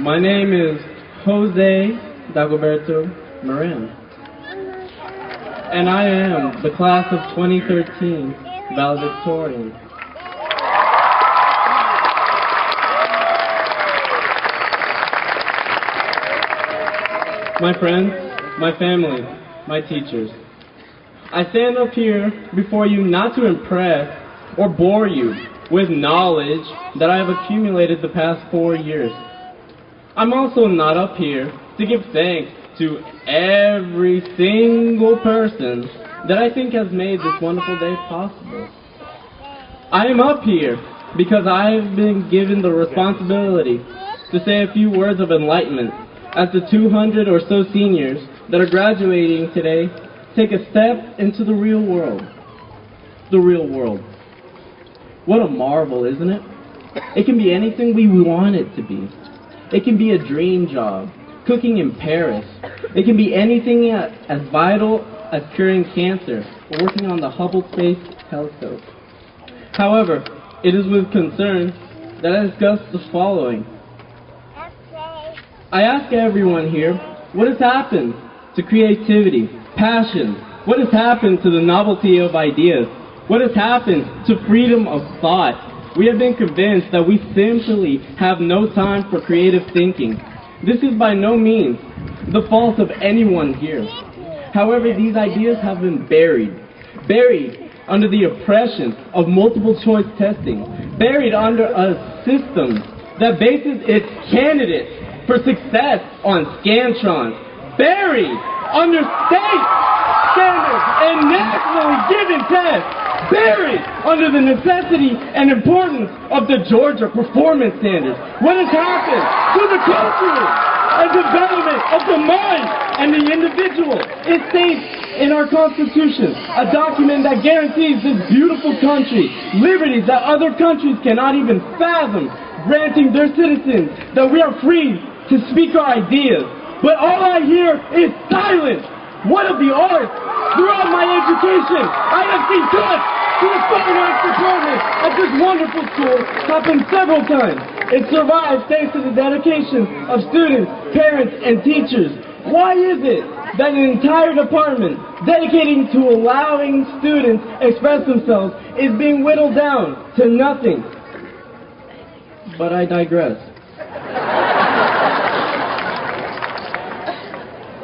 My name is Jose Dagoberto Moran, and I am the class of 2013 valedictorian. My friends, my family, my teachers, I stand up here before you not to impress or bore you with knowledge that I have accumulated the past 4 years. I'm also not up here to give thanks to every single person that I think has made this wonderful day possible. I am up here because I've been given the responsibility to say a few words of enlightenment as the 200 or so seniors that are graduating today take a step into the real world. The real world. What a marvel, isn't it? It can be anything we want it to be. It can be a dream job, cooking in Paris. It can be anything as vital as curing cancer or working on the Hubble Space Telescope. However, it is with concern that I discuss the following. I ask everyone here, what has happened to creativity, passion? What has happened to the novelty of ideas? What has happened to freedom of thought? We have been convinced that we simply have no time for creative thinking. This is by no means the fault of anyone here. However, these ideas have been buried under the oppression of multiple choice testing, buried under a system that bases its candidates for success on Scantron, buried under state standards and nationally given tests, buried under the necessity and importance of the Georgia Performance Standards. What has happened to the culture and development of the mind and the individual? It states in our Constitution, a document that guarantees this beautiful country liberties that other countries cannot even fathom, granting their citizens that we are free to speak our ideas. But all I hear is silence. What of the arts? Throughout my education, I have seen cuts to the fine arts department at this wonderful school happen several times. It survived thanks to the dedication of students, parents, and teachers. Why is it that an entire department dedicating to allowing students express themselves is being whittled down to nothing? But I digress.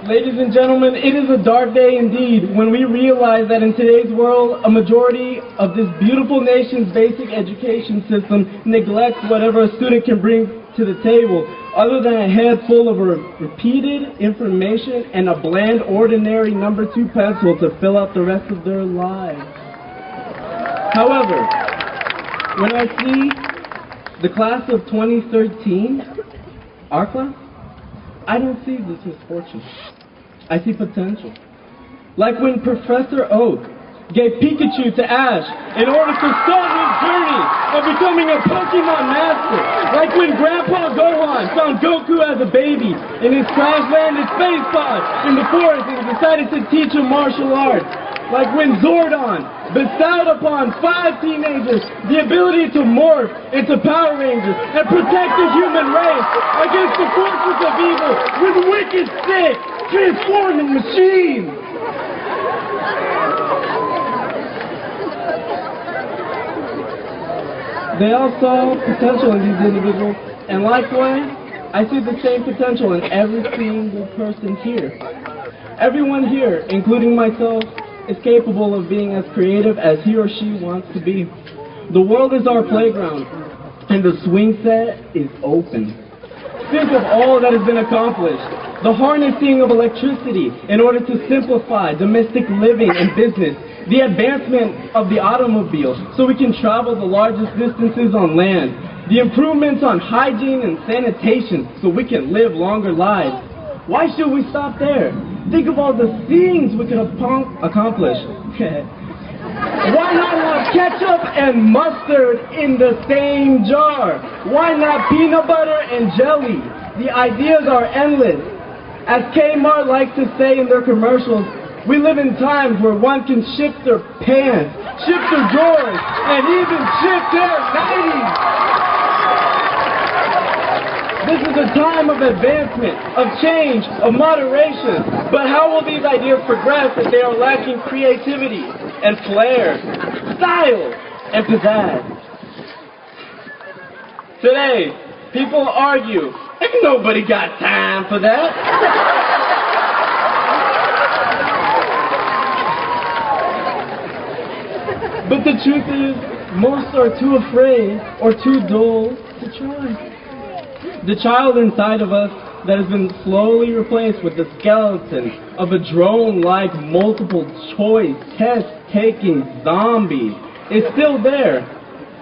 Ladies and gentlemen, it is a dark day indeed when we realize that in today's world, a majority of this beautiful nation's basic education system neglects whatever a student can bring to the table other than a head full of repeated information and a bland, ordinary number 2 pencil to fill out the rest of their lives. However, when I see the class of 2013, our class, I don't see this misfortune. I see potential. Like when Professor Oak gave Pikachu to Ash in order to start his journey of becoming a Pokemon master. Like when Grandpa Gohan found Goku as a baby in his crash-landed space pod in the forest and decided to teach him martial arts. Like when Zordon bestowed upon 5 teenagers the ability to morph into Power Rangers and protect the human race against the forces of evil with wicked sick, transforming machines. They all saw potential in these individuals, and likewise, I see the same potential in every single person here. Everyone here, including myself, is capable of being as creative as he or she wants to be. The world is our playground, and the swing set is open. Think of all that has been accomplished. The harnessing of electricity in order to simplify domestic living and business. The advancement of the automobile so we can travel the largest distances on land. The improvements on hygiene and sanitation so we can live longer lives. Why should we stop there? Think of all the things we could accomplish. Why not have ketchup and mustard in the same jar? Why not peanut butter and jelly? The ideas are endless. As Kmart likes to say in their commercials, we live in times where one can shift their pants, shift their drawers, and even shift their 90s. This is a time of advancement, of change, of moderation. But how will these ideas progress if they are lacking creativity and flair, style, and pizzazz? Today, people argue, ain't nobody got time for that. But the truth is, most are too afraid or too dull to try. The child inside of us that has been slowly replaced with the skeleton of a drone-like multiple choice test-taking zombie is still there,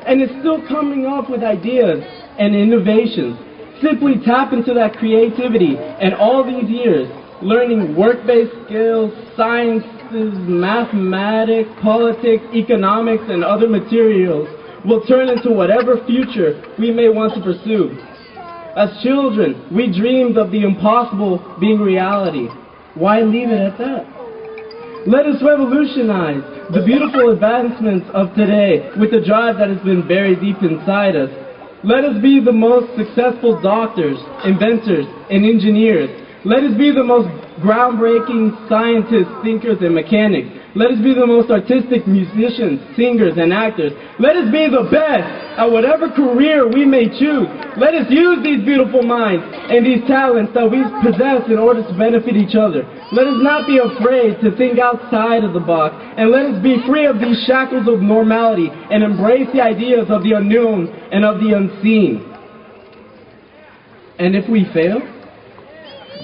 and is still coming up with ideas and innovations. Simply tap into that creativity, and all these years, learning work-based skills, sciences, mathematics, politics, economics, and other materials will turn into whatever future we may want to pursue. As children, we dreamed of the impossible being reality. Why leave it at that? Let us revolutionize the beautiful advancements of today with the drive that has been buried deep inside us. Let us be the most successful doctors, inventors, and engineers. Let us be the most groundbreaking scientists, thinkers, and mechanics. Let us be the most artistic musicians, singers, and actors. Let us be the best at whatever career we may choose. Let us use these beautiful minds and these talents that we possess in order to benefit each other. Let us not be afraid to think outside of the box, and let us be free of these shackles of normality and embrace the ideas of the unknown and of the unseen. And if we fail,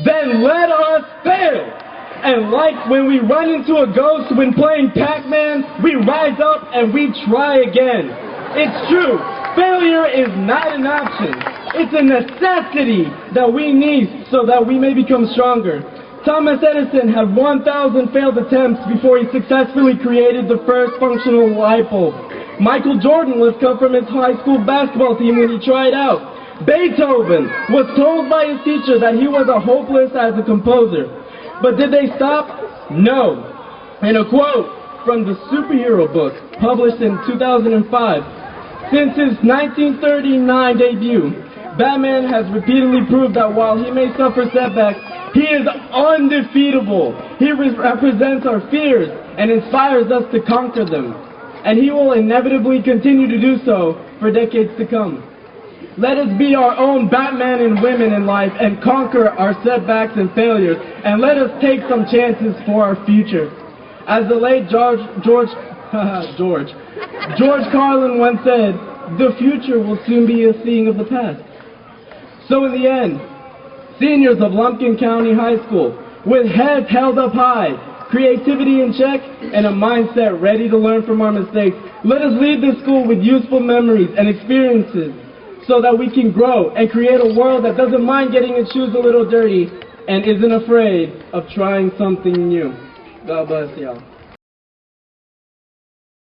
then let us fail! And like when we run into a ghost when playing Pac-Man, we rise up and we try again. It's true, failure is not an option. It's a necessity that we need so that we may become stronger. Thomas Edison had 1,000 failed attempts before he successfully created the first functional light bulb. Michael Jordan was cut from his high school basketball team when he tried out. Beethoven was told by his teacher that he was hopeless as a composer. But did they stop? No. And a quote from the superhero book published in 2005. Since his 1939 debut, Batman has repeatedly proved that while he may suffer setbacks, he is undefeatable. He represents our fears and inspires us to conquer them. And he will inevitably continue to do so for decades to come. Let us be our own Batman and women in life and conquer our setbacks and failures, and let us take some chances for our future. As the late George Carlin once said, the future will soon be a thing of the past. So in the end, seniors of Lumpkin County High School, with heads held up high, creativity in check, and a mindset ready to learn from our mistakes, let us leave this school with useful memories and experiences, so that we can grow and create a world that doesn't mind getting its shoes a little dirty and isn't afraid of trying something new. God bless y'all.